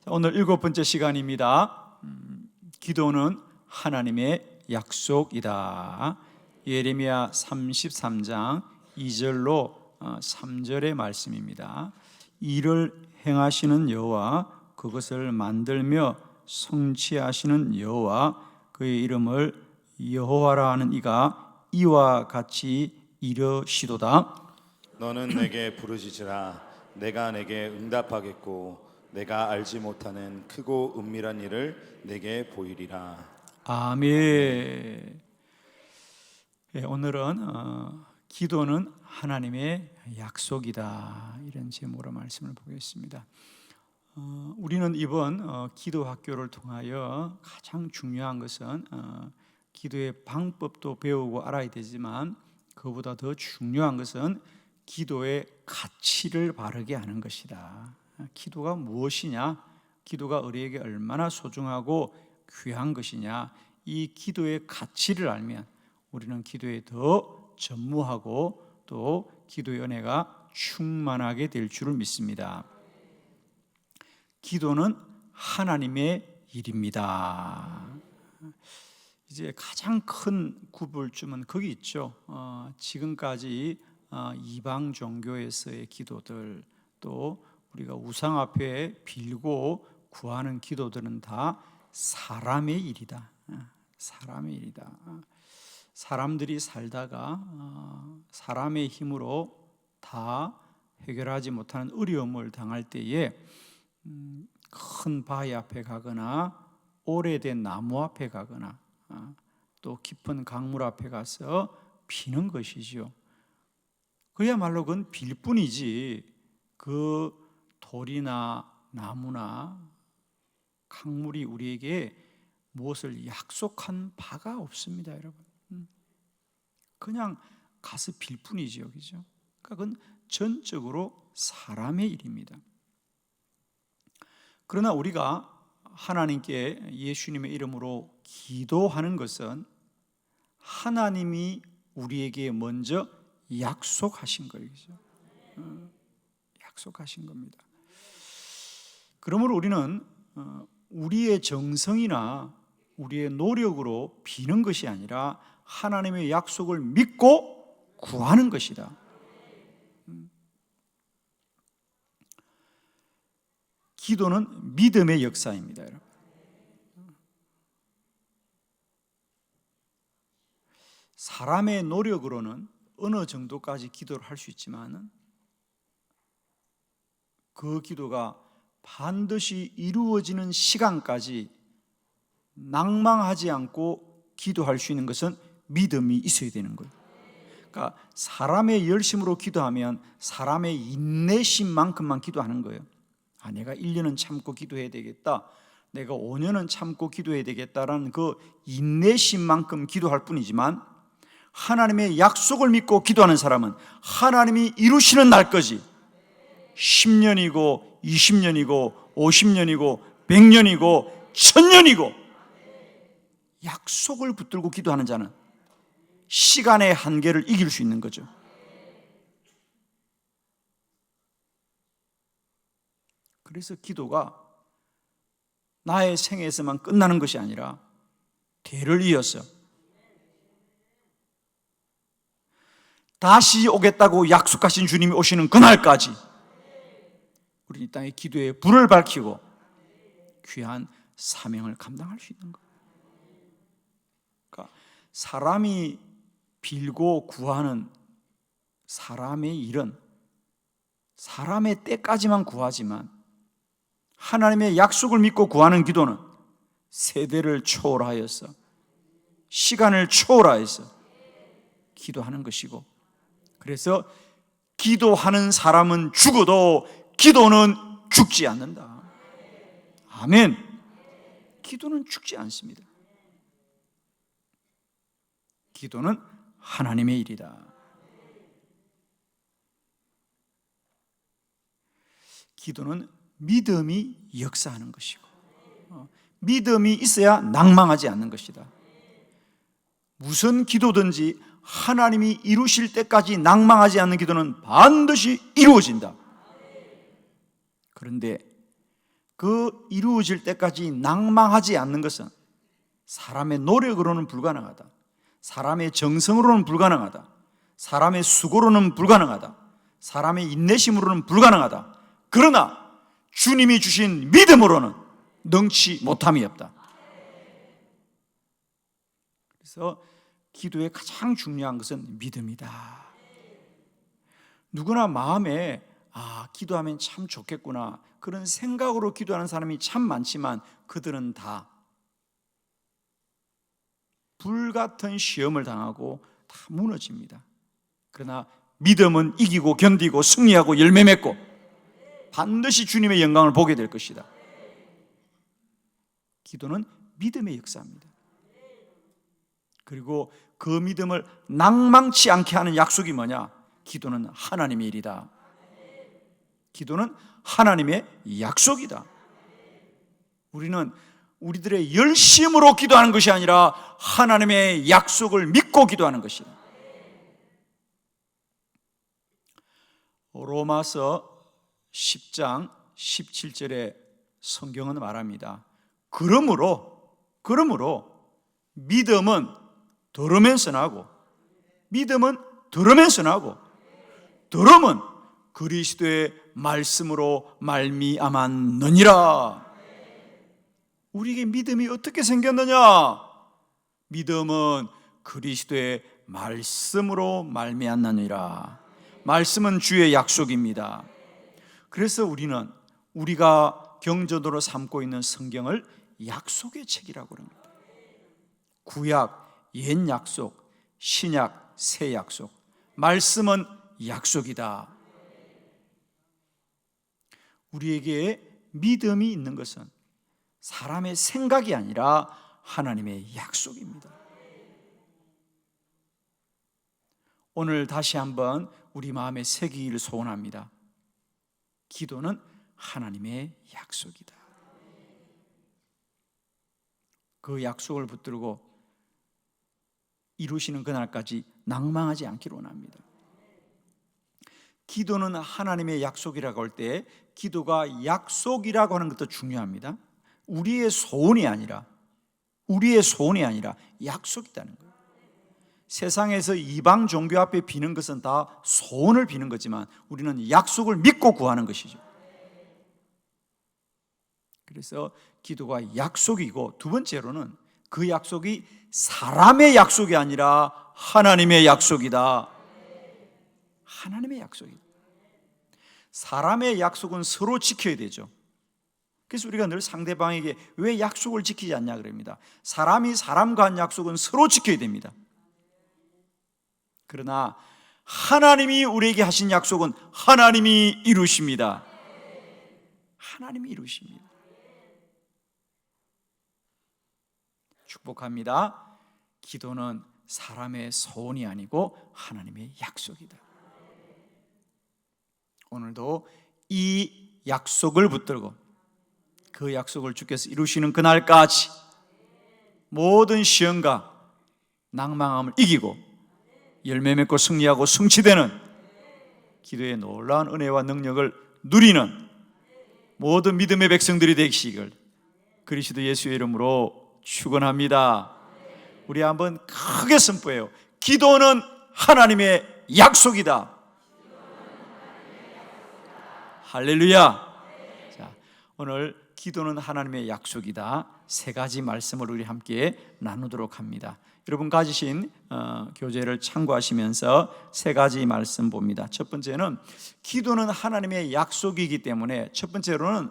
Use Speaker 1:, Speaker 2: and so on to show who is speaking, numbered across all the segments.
Speaker 1: 오늘 7번째 시간입니다. 기도는 하나님의 약속이다. 예레미야 33장 2절로 3절의 말씀입니다. 이를 행하시는 여호와, 그것을 만들며 성취하시는 여호와, 그의 이름을 여호와라 하는 이가 이와 같이 이르시도다.
Speaker 2: 너는 내게 부르짖으라. 내가 내게 응답하겠고 내가 알지 못하는 크고 은밀한 일을 내게 보이리라.
Speaker 1: 아멘. 오늘은 기도는 하나님의 약속이다, 이런 제목으로 말씀을 보겠습니다. 우리는 이번 기도 학교를 통하여 가장 중요한 것은 기도의 방법도 배우고 알아야 되지만, 그보다 더 중요한 것은 기도의 가치를 바르게 하는 것이다. 기도가 무엇이냐? 기도가 우리에게 얼마나 소중하고 귀한 것이냐? 이 기도의 가치를 알면 우리는 기도에 더 전무하고 또 기도의 은혜가 충만하게 될 줄을 믿습니다. 기도는 하나님의 일입니다. 이제 가장 큰 구불점은 거기 있죠. 지금까지 이방 종교에서의 기도들, 또 우리가 우상 앞에 빌고 구하는 기도들은 다 사람의 일이다. 사람의 일이다. 사람들이 살다가 사람의 힘으로 다 해결하지 못하는 어려움을 당할 때에 큰 바위 앞에 가거나 오래된 나무 앞에 가거나 또 깊은 강물 앞에 가서 비는 것이죠. 그야말로 그건 빌 뿐이지 그 돌이나 나무나 강물이 우리에게 무엇을 약속한 바가 없습니다, 여러분. 그냥 가서 빌 뿐이죠, 그죠? 그건 전적으로 사람의 일입니다. 그러나 우리가 하나님께 예수님의 이름으로 기도하는 것은 하나님이 우리에게 먼저 약속하신 거예요, 그죠? 약속하신 겁니다. 그러므로 우리는 우리의 정성이나 우리의 노력으로 비는 것이 아니라 하나님의 약속을 믿고 구하는 것이다. 기도는 믿음의 역사입니다, 여러분. 사람의 노력으로는 어느 정도까지 기도를 할 수 있지만 그 기도가 반드시 이루어지는 시간까지 낭망하지 않고 기도할 수 있는 것은 믿음이 있어야 되는 거예요. 그러니까 사람의 열심으로 기도하면 사람의 인내심만큼만 기도하는 거예요. 내가 1년은 참고 기도해야 되겠다, 내가 5년은 참고 기도해야 되겠다라는 그 인내심만큼 기도할 뿐이지만, 하나님의 약속을 믿고 기도하는 사람은 하나님이 이루시는 날까지 10년이고 20년이고 50년이고 100년이고 1000년이고 약속을 붙들고 기도하는 자는 시간의 한계를 이길 수 있는 거죠. 그래서 기도가 나의 생에서만 끝나는 것이 아니라 대를 이어서 다시 오겠다고 약속하신 주님이 오시는 그날까지 우리 이 땅의 기도에 불을 밝히고 귀한 사명을 감당할 수 있는 거예요. 그러니까 사람이 빌고 구하는 사람의 일은 사람의 때까지만 구하지만, 하나님의 약속을 믿고 구하는 기도는 세대를 초월하여서 시간을 초월하여서 기도하는 것이고, 그래서 기도하는 사람은 죽어도 기도는 죽지 않는다. 아멘. 기도는 죽지 않습니다. 기도는 하나님의 일이다. 기도는 믿음이 역사하는 것이고, 믿음이 있어야 낭망하지 않는 것이다. 무슨 기도든지 하나님이 이루실 때까지 낭망하지 않는 기도는 반드시 이루어진다. 그런데 그 이루어질 때까지 낭망하지 않는 것은 사람의 노력으로는 불가능하다. 사람의 정성으로는 불가능하다. 사람의 수고로는 불가능하다. 사람의 인내심으로는 불가능하다. 그러나 주님이 주신 믿음으로는 능치 못함이 없다. 그래서 기도의 가장 중요한 것은 믿음이다. 누구나 마음에 기도하면 참 좋겠구나, 그런 생각으로 기도하는 사람이 참 많지만 그들은 다 불같은 시험을 당하고 다 무너집니다. 그러나 믿음은 이기고 견디고 승리하고 열매 맺고 반드시 주님의 영광을 보게 될 것이다. 기도는 믿음의 역사입니다. 그리고 그 믿음을 낭망치 않게 하는 약속이 뭐냐? 기도는 하나님의 일이다. 기도는 하나님의 약속이다. 우리는 우리들의 열심으로 기도하는 것이 아니라 하나님의 약속을 믿고 기도하는 것이다. 로마서 10장 17절에 성경은 말합니다. 그러므로 믿음은 들으면서 나고, 믿음은 들으면서 나고, 들음은 그리스도의 말씀으로 말미암았느니라. 우리에게 믿음이 어떻게 생겼느냐? 믿음은 그리스도의 말씀으로 말미암느니라. 말씀은 주의 약속입니다. 그래서 우리가 경전으로 삼고 있는 성경을 약속의 책이라고 합니다. 구약, 옛 약속, 신약, 새 약속. 말씀은 약속이다. 우리에게 믿음이 있는 것은 사람의 생각이 아니라 하나님의 약속입니다. 오늘 다시 한번 우리 마음에 새기기를 소원합니다. 기도는 하나님의 약속이다. 그 약속을 붙들고 이루시는 그날까지 낭망하지 않기를 원합니다. 기도는 하나님의 약속이라고 할 때 기도가 약속이라고 하는 것도 중요합니다. 우리의 소원이 아니라 약속이라는 거예요. 세상에서 이방 종교 앞에 비는 것은 다 소원을 비는 거지만 우리는 약속을 믿고 구하는 것이죠. 그래서 기도가 약속이고, 두 번째로는 그 약속이 사람의 약속이 아니라 하나님의 약속이다. 하나님의 약속이다. 사람의 약속은 서로 지켜야 되죠. 그래서 우리가 늘 상대방에게 왜 약속을 지키지 않냐 그럽니다. 사람이 사람과 한 약속은 서로 지켜야 됩니다. 그러나 하나님이 우리에게 하신 약속은 하나님이 이루십니다. 하나님이 이루십니다. 축복합니다. 기도는 사람의 소원이 아니고 하나님의 약속이다. 오늘도 이 약속을 붙들고 그 약속을 주께서 이루시는 그날까지 모든 시험과 낭망함을 이기고 열매 맺고 승리하고 성취되는 기도의 놀라운 은혜와 능력을 누리는 모든 믿음의 백성들이 되시길 그리스도 예수의 이름으로 축원합니다. 우리 한번 크게 선포해요. 기도는 하나님의 약속이다. 할렐루야. 자, 오늘 기도는 하나님의 약속이다. 세 가지 말씀을 우리 함께 나누도록 합니다. 여러분 가지신 교재를 참고하시면서 세 가지 말씀 봅니다. 첫 번째는 기도는 하나님의 약속이기 때문에 첫 번째로는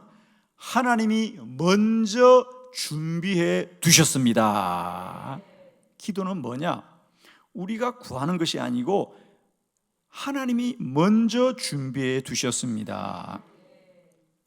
Speaker 1: 하나님이 먼저 준비해 두셨습니다. 기도는 뭐냐? 우리가 구하는 것이 아니고 하나님이 먼저 준비해 두셨습니다.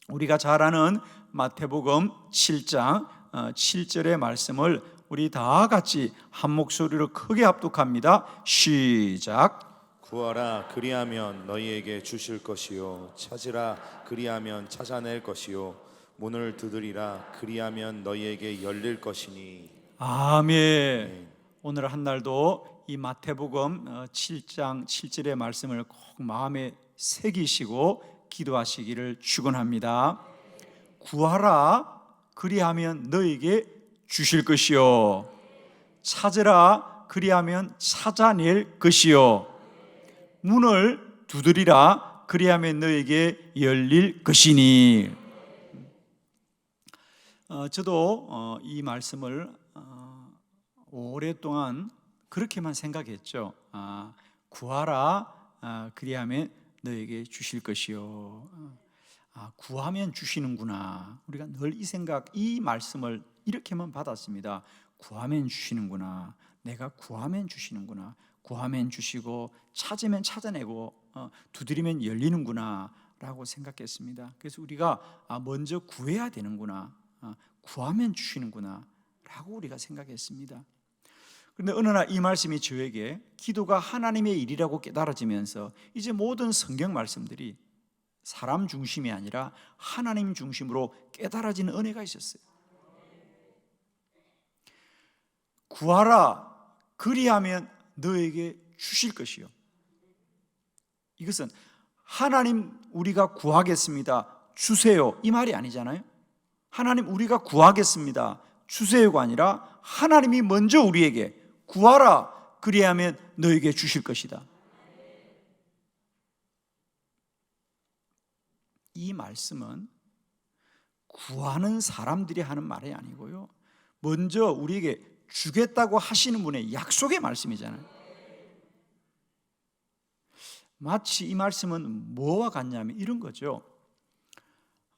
Speaker 1: 우리가 잘 아는 마태복음 7장 7절의 말씀을 우리 다 같이 한 목소리로 크게 합독합니다. 시작.
Speaker 2: 구하라 그리하면 너희에게 주실 것이요 찾으라 그리하면 찾아낼 것이요 문을 두드리라 그리하면 너희에게 열릴 것이니.
Speaker 1: 아멘. 오늘 한 날도 이 마태복음 7장 7절의 말씀을 꼭 마음에 새기시고 기도하시기를 축원합니다. 구하라 그리하면 너에게 주실 것이요 찾으라 그리하면 찾아낼 것이요 문을 두드리라 그리하면 너에게 열릴 것이니. 저도 이 말씀을 오랫동안 그렇게만 생각했죠. 구하라 그리하면 너에게 주실 것이요. 구하면 주시는구나. 우리가 늘 이 생각, 이 말씀을 이렇게만 받았습니다. 구하면 주시는구나. 내가 구하면 주시는구나. 구하면 주시고 찾으면 찾아내고 두드리면 열리는구나 라고 생각했습니다. 그래서 우리가 먼저 구해야 되는구나, 구하면 주시는구나 라고 우리가 생각했습니다. 그런데 어느 날 이 말씀이 저에게 기도가 하나님의 일이라고 깨달아지면서 이제 모든 성경 말씀들이 사람 중심이 아니라 하나님 중심으로 깨달아지는 은혜가 있었어요. 구하라 그리하면 너에게 주실 것이요. 이것은 하나님 우리가 구하겠습니다 주세요 이 말이 아니잖아요. 하나님 우리가 구하겠습니다 주세요가 아니라 하나님이 먼저 우리에게 구하라 그리하면 너에게 주실 것이다. 이 말씀은 구하는 사람들이 하는 말이 아니고요, 먼저 우리에게 주겠다고 하시는 분의 약속의 말씀이잖아요. 마치 이 말씀은 뭐와 같냐면 이런 거죠.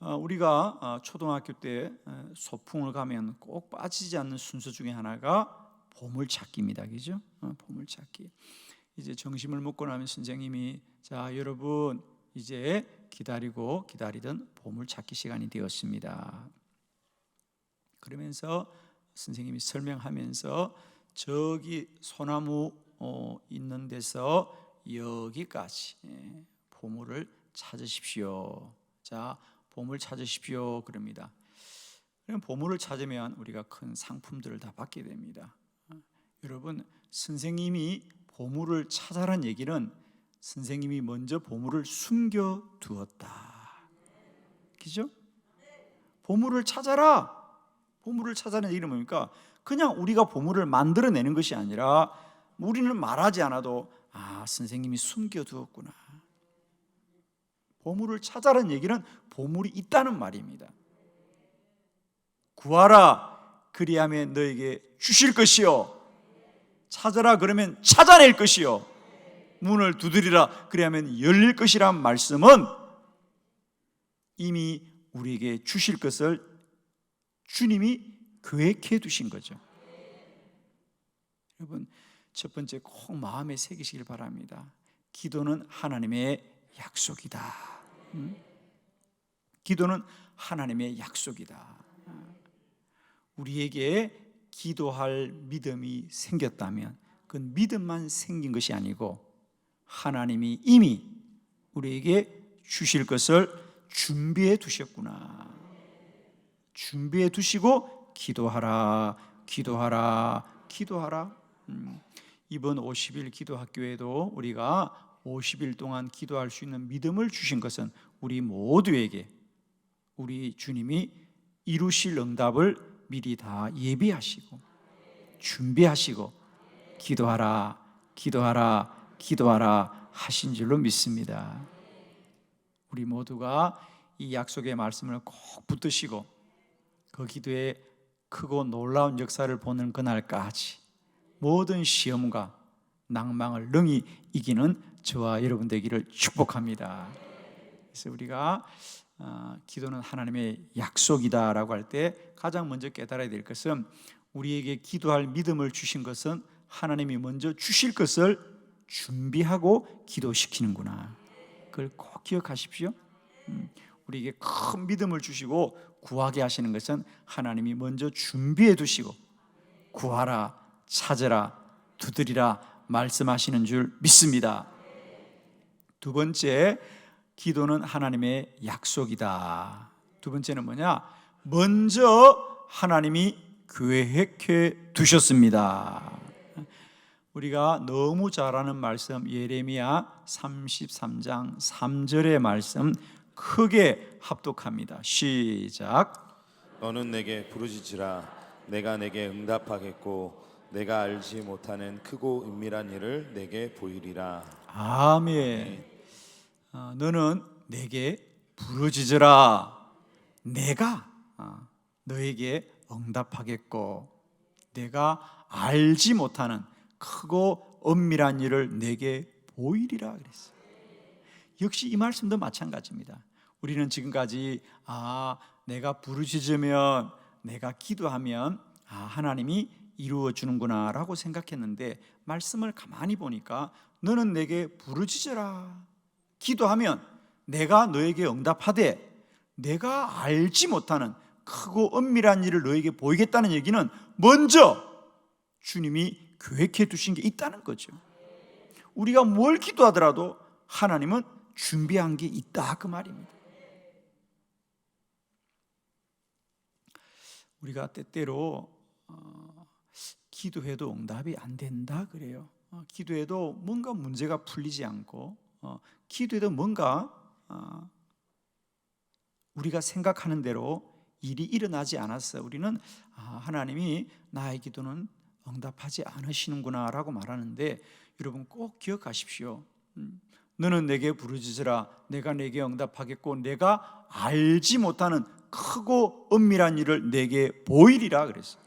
Speaker 1: 우리가 초등학교 때 소풍을 가면 꼭 빠지지 않는 순서 중에 하나가 보물찾기입니다. 그죠? 보물찾기. 이제 점심을 먹고 나면 선생님이 자 여러분 이제 기다리던 보물찾기 시간이 되었습니다. 그러면서 선생님이 설명하면서 저기 소나무 있는 데서 여기까지 보물을 찾으십시오. 자 보물 찾으십시오 그럽니다. 그럼 보물을 찾으면 우리가 큰 상품들을 다 받게 됩니다. 여러분 선생님이 보물을 찾아란 얘기는 선생님이 먼저 보물을 숨겨두었다. 그죠? 보물을 찾아라. 보물을 찾아내는 얘기는 뭡니까? 그냥 우리가 보물을 만들어내는 것이 아니라 우리는 말하지 않아도 선생님이 숨겨두었구나. 보물을 찾아라는 얘기는 보물이 있다는 말입니다. 구하라 그리하면 너에게 주실 것이요 찾아라 그러면 찾아낼 것이요 문을 두드리라 그리하면 열릴 것이란 말씀은 이미 우리에게 주실 것을 주님이 계획해 두신 거죠. 여러분 첫 번째 꼭 마음에 새기시길 바랍니다. 기도는 하나님의 약속이다. 기도는 하나님의 약속이다. 우리에게 기도할 믿음이 생겼다면 그건 믿음만 생긴 것이 아니고 하나님이 이미 우리에게 주실 것을 준비해 두셨구나. 준비해 두시고 기도하라 이번 50일 기도학교에도 우리가 50일 동안 기도할 수 있는 믿음을 주신 것은 우리 모두에게 우리 주님이 이루실 응답을 미리 다 예비하시고 준비하시고 기도하라 하신 줄로 믿습니다. 우리 모두가 이 약속의 말씀을 꼭 붙드시고 그 기도에 크고 놀라운 역사를 보는 그날까지 모든 시험과 낭망을 능히 이기는 저와 여러분 되기를 축복합니다. 그래서 우리가 기도는 하나님의 약속이다라고 할 때 가장 먼저 깨달아야 될 것은 우리에게 기도할 믿음을 주신 것은 하나님이 먼저 주실 것을 준비하고 기도시키는구나. 그걸 꼭 기억하십시오. 우리에게 큰 믿음을 주시고 구하게 하시는 것은 하나님이 먼저 준비해 두시고 구하라, 찾으라, 두드리라 말씀하시는 줄 믿습니다. 두 번째, 기도는 하나님의 약속이다. 두 번째는 뭐냐? 먼저 하나님이 계획해 두셨습니다. 우리가 너무 잘 아는 말씀 예레미야 33장 3절의 말씀 크게 합독합니다. 시작.
Speaker 2: 너는 내게 부르짖으라 내가 내게 응답하겠고 내가 알지 못하는 크고 은밀한 일을 내게 보이리라.
Speaker 1: 아멘. 너는 내게 부르짖으라 내가 너에게 응답하겠고 내가 알지 못하는 크고 은밀한 일을 내게 보이리라 그랬어요. 역시 이 말씀도 마찬가지입니다. 우리는 지금까지 내가 부르짖으면 내가 기도하면 하나님이 이루어 주는구나 라고 생각했는데 말씀을 가만히 보니까 너는 내게 부르짖으라 기도하면 내가 너에게 응답하되 내가 알지 못하는 크고 은밀한 일을 너에게 보이겠다는 얘기는 먼저 주님이 계획해 두신 게 있다는 거죠. 우리가 뭘 기도하더라도 하나님은 준비한 게 있다 그 말입니다. 우리가 때때로 기도해도 응답이 안 된다 그래요. 기도해도 뭔가 문제가 풀리지 않고 기도해도 뭔가 우리가 생각하는 대로 일이 일어나지 않았어요. 우리는 하나님이 나의 기도는 응답하지 않으시는구나 라고 말하는데 여러분 꼭 기억하십시오. 너는 내게 부르짖으라 내가 내게 응답하겠고 내가 알지 못하는 크고 은밀한 일을 내게 보이리라 그랬어요.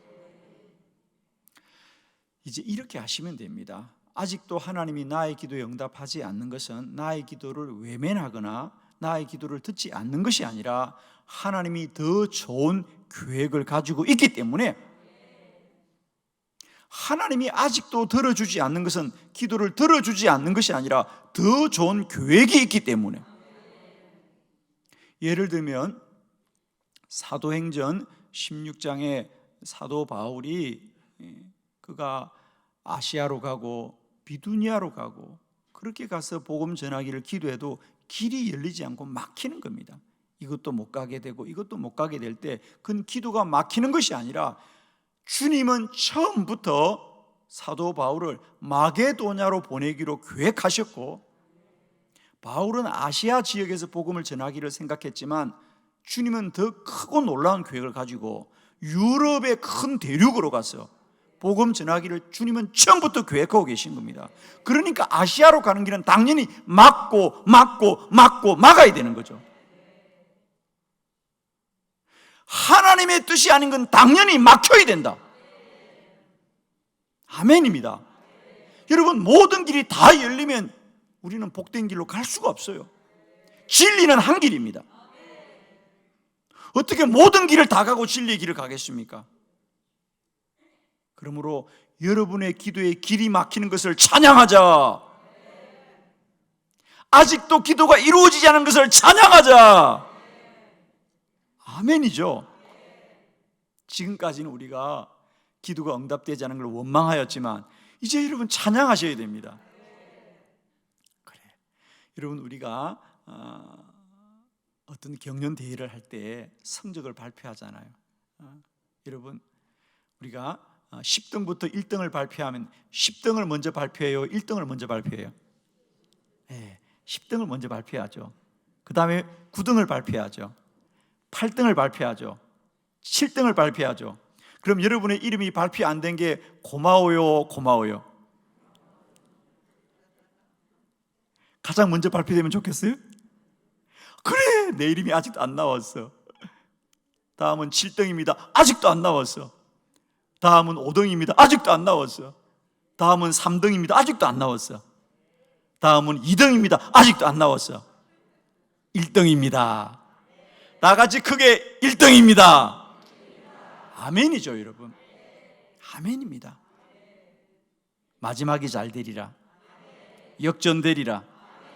Speaker 1: 이제 이렇게 하시면 됩니다. 아직도 하나님이 나의 기도에 응답하지 않는 것은 나의 기도를 외면하거나 나의 기도를 듣지 않는 것이 아니라 하나님이 더 좋은 계획을 가지고 있기 때문에 하나님이 아직도 들어주지 않는 것은 기도를 들어주지 않는 것이 아니라 더 좋은 계획이 있기 때문에 예를 들면 사도행전 16장에 사도 바울이 그가 아시아로 가고 비두니아로 가고 그렇게 가서 복음 전하기를 기도해도 길이 열리지 않고 막히는 겁니다. 이것도 못 가게 되고 이것도 못 가게 될 때 그건 기도가 막히는 것이 아니라 주님은 처음부터 사도 바울을 마게도냐로 보내기로 계획하셨고 바울은 아시아 지역에서 복음을 전하기를 생각했지만 주님은 더 크고 놀라운 계획을 가지고 유럽의 큰 대륙으로 가서 복음 전하기를 주님은 처음부터 계획하고 계신 겁니다. 그러니까 아시아로 가는 길은 당연히 막아야 되는 거죠. 하나님의 뜻이 아닌 건 당연히 막혀야 된다. 아멘입니다. 여러분 모든 길이 다 열리면 우리는 복된 길로 갈 수가 없어요. 진리는 한 길입니다. 어떻게 모든 길을 다 가고 진리의 길을 가겠습니까? 그러므로 여러분의 기도에 길이 막히는 것을 찬양하자. 아직도 기도가 이루어지지 않은 것을 찬양하자. 아멘이죠. 지금까지는 우리가 기도가 응답되지 않은 걸 원망하였지만 이제 여러분 찬양하셔야 됩니다. 그래. 여러분 우리가 어떤 경연 대회를 할 때 성적을 발표하잖아요. 여러분 우리가 10등부터 1등을 발표하면 10등을 먼저 발표해요? 1등을 먼저 발표해요? 네, 10등을 먼저 발표하죠. 그 다음에 9등을 발표하죠. 8등을 발표하죠. 7등을 발표하죠. 그럼 여러분의 이름이 발표 안 된 게 고마워요? 가장 먼저 발표되면 좋겠어요? 그래, 내 이름이 아직도 안 나왔어. 다음은 7등입니다. 아직도 안 나왔어. 다음은 5등입니다. 아직도 안 나왔어. 다음은 3등입니다. 아직도 안 나왔어. 다음은 2등입니다. 아직도 안 나왔어. 1등입니다. 다 같이 크게 1등입니다. 아멘이죠, 여러분. 아멘입니다. 마지막이 잘 되리라. 역전되리라.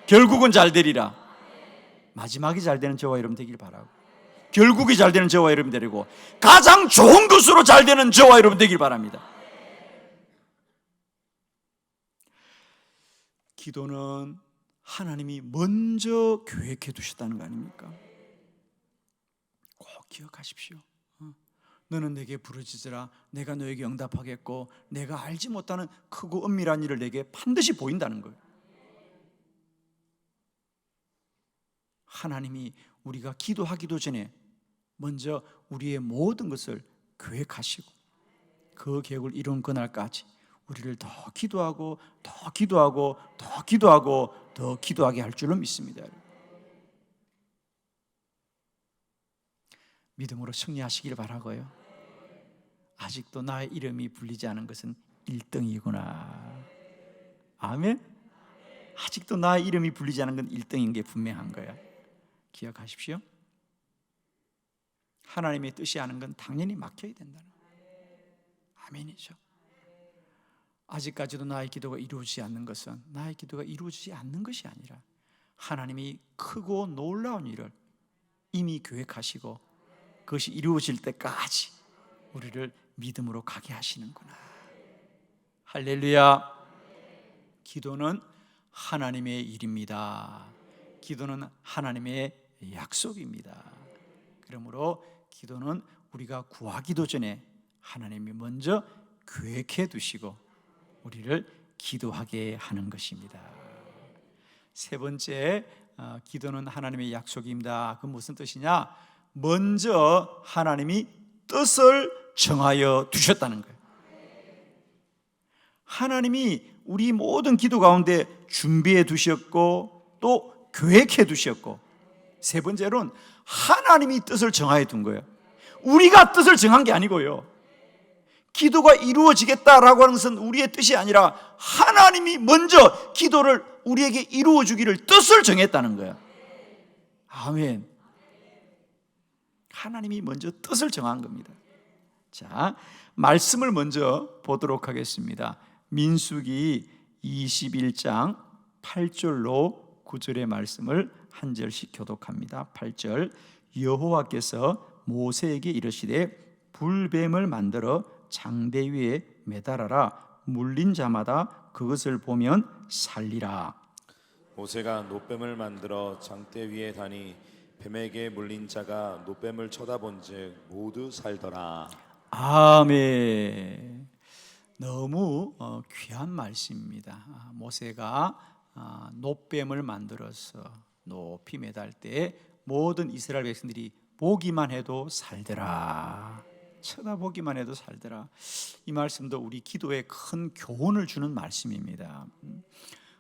Speaker 1: 결국은 잘 되리라. 마지막이 잘 되는 저와 여러분 되길 바라고, 결국이 잘 되는 저와 여러분 되리고, 가장 좋은 것으로 잘 되는 저와 여러분 되길 바랍니다. 기도는 하나님이 먼저 계획해 두셨다는 거 아닙니까? 꼭 기억하십시오. 너는 내게 부르짖으라 내가 너에게 응답하겠고 내가 알지 못하는 크고 은밀한 일을 내게 반드시 보인다는 거예요. 하나님이 우리가 기도하기도 전에 먼저 우리의 모든 것을 계획하시고 그 계획을 이룬 그날까지 우리를 더 기도하고 더 기도하고 더 기도하고 더 기도하게 할 줄로 믿습니다. 믿음으로 승리하시길 바라고요. 아직도 나의 이름이 불리지 않은 것은 1등이구나. 아멘. 아직도 나의 이름이 불리지 않은 건 1등인 게 분명한 거야. 기억하십시오. 하나님의 뜻이 하는 건 당연히 맡겨야 된다는 거예요. 아멘이죠. 아직까지도 나의 기도가 이루어지지 않는 것은 나의 기도가 이루어지지 않는 것이 아니라 하나님이 크고 놀라운 일을 이미 계획하시고 그것이 이루어질 때까지 우리를 믿음으로 가게 하시는구나. 할렐루야. 기도는 하나님의 일입니다. 기도는 하나님의 약속입니다. 그러므로 기도는 우리가 구하기도 전에 하나님이 먼저 계획해 두시고 우리를 기도하게 하는 것입니다. 세 번째, 기도는 하나님의 약속입니다. 그 무슨 뜻이냐? 먼저 하나님이 뜻을 정하여 두셨다는 거예요. 하나님이 우리 모든 기도 가운데 준비해 두셨고 또 계획해 두셨고, 세 번째로는 하나님이 뜻을 정하여 둔 거예요. 우리가 뜻을 정한 게 아니고요. 기도가 이루어지겠다라고 하는 것은 우리의 뜻이 아니라 하나님이 먼저 기도를 우리에게 이루어 주기를 뜻을 정했다는 거예요. 아멘. 하나님이 먼저 뜻을 정한 겁니다. 자, 말씀을 먼저 보도록 하겠습니다. 민수기 21장 8절로 9절의 말씀을 한 절씩 교독합니다. 8절, 여호와께서 모세에게 이르시되 불뱀을 만들어 장대 위에 매달아라. 물린 자마다 그것을 보면 살리라.
Speaker 2: 모세가 노뱀을 만들어 장대 위에 다니 뱀에게 물린 자가 노뱀을 쳐다본즉 모두 살더라.
Speaker 1: 아멘. 너무 귀한 말씀입니다. 모세가 노뱀을 만들어서 높이 매달 때 모든 이스라엘 백성들이 보기만 해도 살더라. 쳐다보기만 해도 살더라. 이 말씀도 우리 기도에 큰 교훈을 주는 말씀입니다.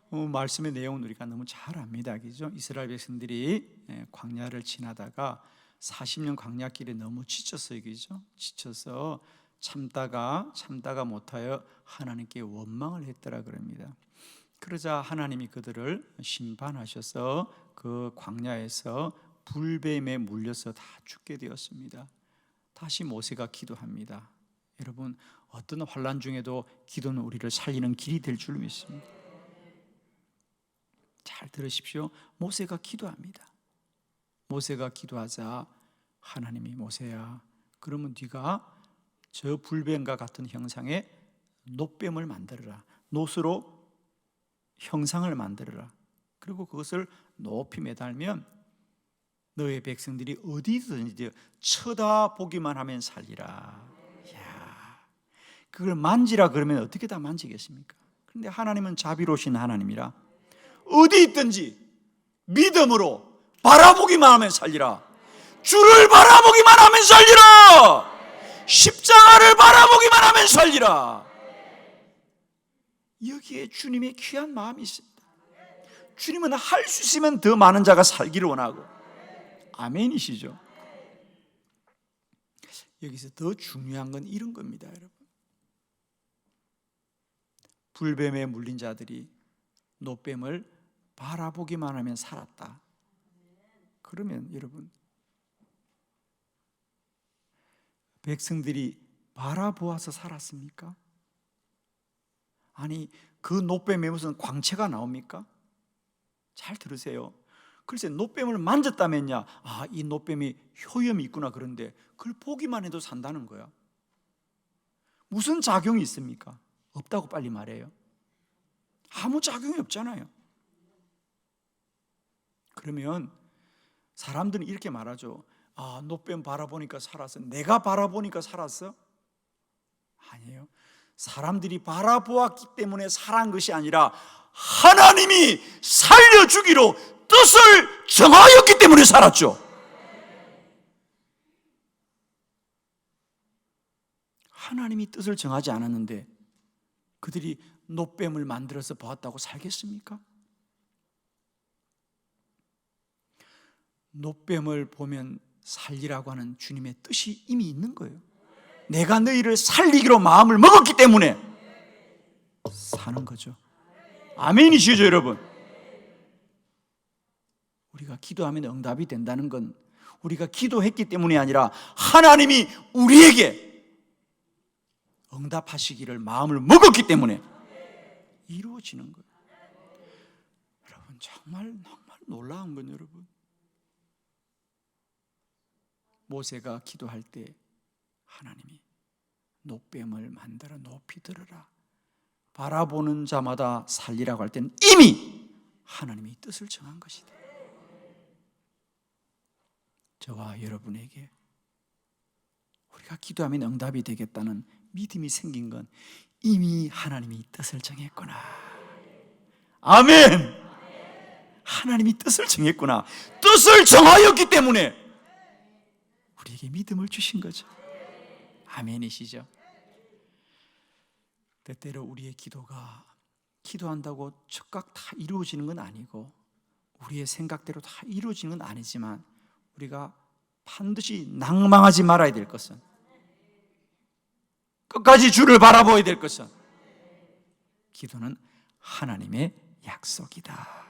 Speaker 1: 말씀의 내용은 우리가 너무 잘 압니다. 그죠? 이스라엘 백성들이 광야를 지나다가 40년 광야길에 너무 지쳤어요. 그죠? 지쳐서 참다가 못하여 하나님께 원망을 했더라 그럽니다. 그러자 하나님이 그들을 심판하셔서 그 광야에서 불뱀에 물려서 다 죽게 되었습니다. 다시 모세가 기도합니다. 여러분, 어떤 환난 중에도 기도는 우리를 살리는 길이 될 줄 믿습니다. 잘 들으십시오. 모세가 기도합니다. 모세가 기도하자 하나님이 모세야, 그러면 네가 저 불뱀과 같은 형상의 노뱀을 만들어라. 노스로 형상을 만들어라. 그리고 그것을 높이 매달면 너의 백성들이 어디든지 쳐다보기만 하면 살리라. 이야, 그걸 만지라 그러면 어떻게 다 만지겠습니까? 그런데 하나님은 자비로우신 하나님이라 어디 있든지 믿음으로 바라보기만 하면 살리라. 주를 바라보기만 하면 살리라. 십자가를 바라보기만 하면 살리라. 여기에 주님의 귀한 마음이 있습니다. 주님은 할 수 있으면 더 많은 자가 살기를 원하고, 아멘이시죠? 여기서 더 중요한 건 이런 겁니다, 여러분. 불뱀에 물린 자들이 노뱀을 바라보기만 하면 살았다. 그러면 여러분, 백성들이 바라보아서 살았습니까? 아니, 그 노뱀에 무슨 광채가 나옵니까? 잘 들으세요. 글쎄, 노뱀을 만졌다면야, 아, 이 노뱀이 효염이 있구나. 그런데 그걸 보기만 해도 산다는 거야. 무슨 작용이 있습니까? 없다고 빨리 말해요. 아무 작용이 없잖아요. 그러면 사람들은 이렇게 말하죠. 아, 노뱀 바라보니까 살았어. 내가 바라보니까 살았어? 아니에요. 사람들이 바라보았기 때문에 살아난 것이 아니라 하나님이 살려주기로 뜻을 정하였기 때문에 살았죠. 하나님이 뜻을 정하지 않았는데 그들이 노뱀을 만들어서 보았다고 살겠습니까? 노뱀을 보면 살리라고 하는 주님의 뜻이 이미 있는 거예요. 내가 너희를 살리기로 마음을 먹었기 때문에 사는 거죠. 아멘이시죠, 여러분? 우리가 기도하면 응답이 된다는 건 우리가 기도했기 때문이 아니라 하나님이 우리에게 응답하시기를 마음을 먹었기 때문에 이루어지는 거예요. 여러분, 정말 놀라운 건 여러분, 모세가 기도할 때 하나님이 노뱀을 만들어 높이 들으라, 바라보는 자마다 살리라고 할 때는 이미 하나님이 뜻을 정한 것이다. 저와 여러분에게 우리가 기도하면 응답이 되겠다는 믿음이 생긴 건 이미 하나님이 뜻을 정했구나. 아멘. 하나님이 뜻을 정했구나. 뜻을 정하였기 때문에 우리에게 믿음을 주신 거죠. 아멘이시죠? 때때로 우리의 기도가 기도한다고 즉각 다 이루어지는 건 아니고 우리의 생각대로 다 이루어지는 건 아니지만 우리가 반드시 낭망하지 말아야 될 것은, 끝까지 주를 바라보아야 될 것은, 기도는 하나님의 약속이다.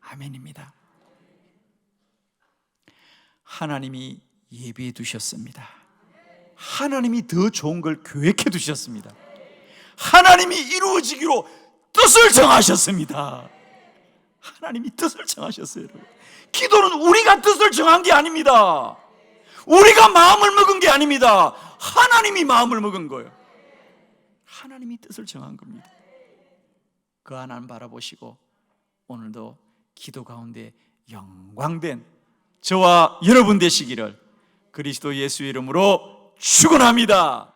Speaker 1: 아멘입니다. 하나님이 예비해 두셨습니다. 하나님이 더 좋은 걸 계획해 두셨습니다. 하나님이 이루어지기로 뜻을 정하셨습니다. 하나님이 뜻을 정하셨어요, 여러분. 기도는 우리가 뜻을 정한 게 아닙니다. 우리가 마음을 먹은 게 아닙니다. 하나님이 마음을 먹은 거예요. 하나님이 뜻을 정한 겁니다. 그 하나님 바라보시고 오늘도 기도 가운데 영광된 저와 여러분 되시기를 그리스도 예수의 이름으로 축원합니다.